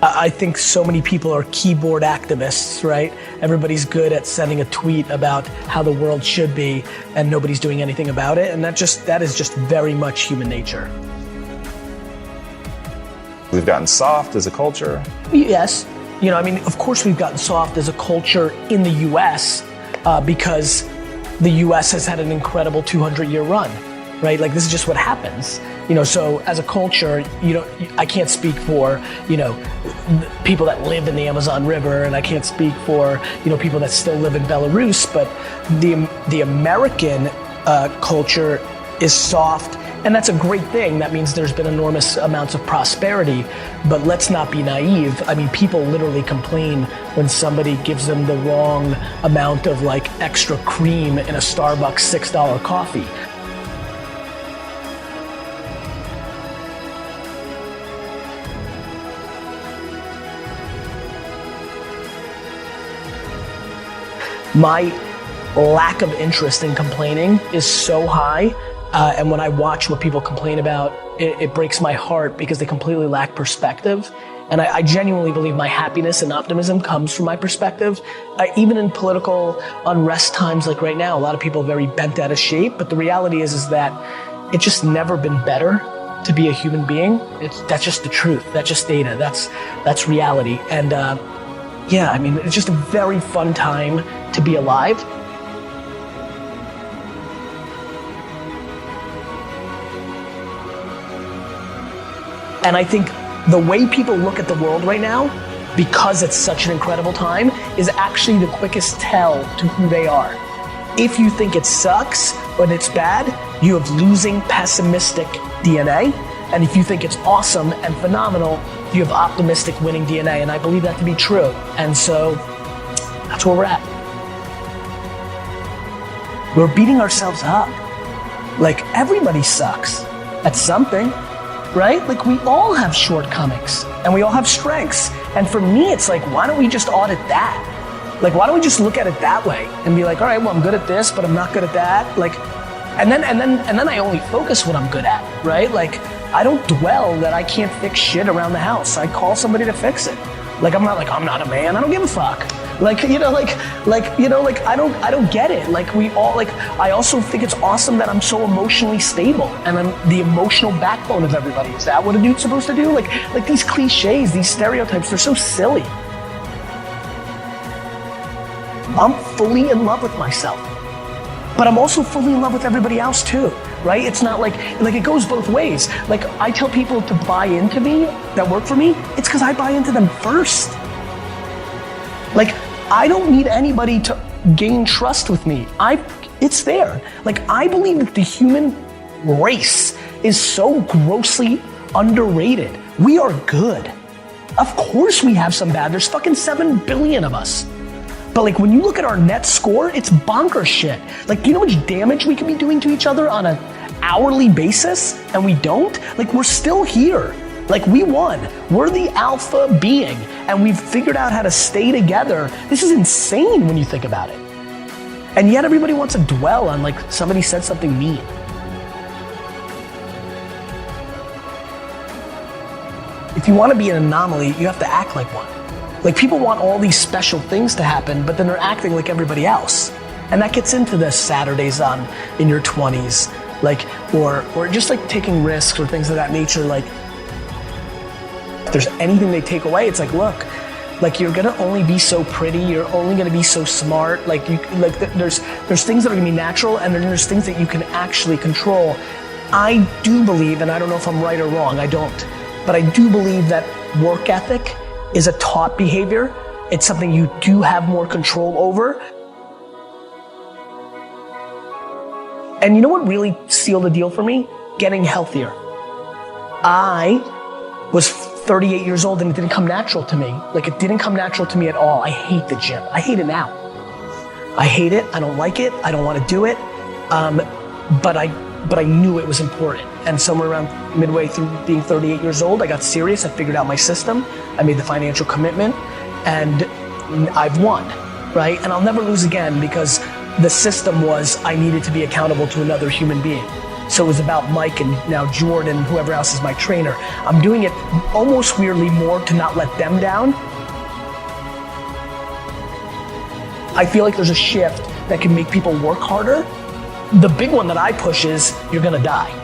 I think so many people are keyboard activists, right? Everybody's good at sending a tweet about how the world should be and nobody's doing anything about it. And that is just very much human nature. We've gotten soft as a culture. Yes. Of course we've gotten soft as a culture in the US because the US has had an incredible 200-year run, right? Like, this is just what happens. So as a culture, I can't speak for, people that live in the Amazon River, and I can't speak for, people that still live in Belarus, but the American culture is soft, and that's a great thing. That means there's been enormous amounts of prosperity, but let's not be naive. People literally complain when somebody gives them the wrong amount of extra cream in a Starbucks $6 coffee. My lack of interest in complaining is so high, and when I watch what people complain about, it breaks my heart because they completely lack perspective. And I genuinely believe my happiness and optimism comes from my perspective. Even in political unrest times like right now, a lot of people are very bent out of shape, but the reality is that it's just never been better to be a human being. That's just the truth. That's just data. That's reality. And it's just a very fun time to be alive. And I think the way people look at the world right now, because it's such an incredible time, is actually the quickest tell to who they are. If you think it sucks or it's bad, you have losing, pessimistic DNA. And if you think it's awesome and phenomenal, you have optimistic, winning DNA. And I believe that to be true. And so that's where we're at. We're beating ourselves up. Everybody sucks at something, right? We all have shortcomings and we all have strengths. And for me, it's why don't we just audit that? Why don't we just look at it that way and be all right, well, I'm good at this, but I'm not good at that. And then I only focus what I'm good at, right? I don't dwell that I can't fix shit around the house. I call somebody to fix it. I'm not a man. I don't give a fuck. I don't get it. We all, I also think it's awesome that I'm so emotionally stable and I'm the emotional backbone of everybody. Is that what a dude's supposed to do? These cliches, these stereotypes, they're so silly. I'm fully in love with myself, but I'm also fully in love with everybody else too, right? It's not it goes both ways. I tell people to buy into me, that work for me, it's because I buy into them first. I don't need anybody to gain trust with me. It's there. I believe that the human race is so grossly underrated. We are good. Of course we have some bad. There's fucking 7 billion of us. But when you look at our net score, it's bonkers shit. Do you know how much damage we can be doing to each other on an hourly basis and we don't? We're still here. We won. We're the alpha being, and we've figured out how to stay together. This is insane when you think about it. And yet everybody wants to dwell on somebody said something mean. If you want to be an anomaly, you have to act like one. People want all these special things to happen, but then they're acting like everybody else. And that gets into the Saturdays in your 20s, or just taking risks or things of that nature. If there's anything they take away, it's look, you're gonna only be so pretty, you're only gonna be so smart, there's things that are gonna be natural, and then there's things that you can actually control. I do believe, and I don't know if I'm right or wrong, I don't, but I do believe that work ethic is a taught behavior. It's something you do have more control over. And you know what really sealed the deal for me? Getting healthier. I was 38 years old and it didn't come natural to me. It didn't come natural to me at all. I hate the gym. I hate it now. I hate it. I don't like it. I don't want to do it. But I knew it was important. And somewhere around midway through being 38 years old, I got serious. I figured out my system. I made the financial commitment and I've won, right? And I'll never lose again because the system was I needed to be accountable to another human being. So it was about Mike and now Jordan, whoever else is my trainer. I'm doing it almost weirdly more to not let them down. I feel like there's a shift that can make people work harder. The big one that I push is you're gonna die.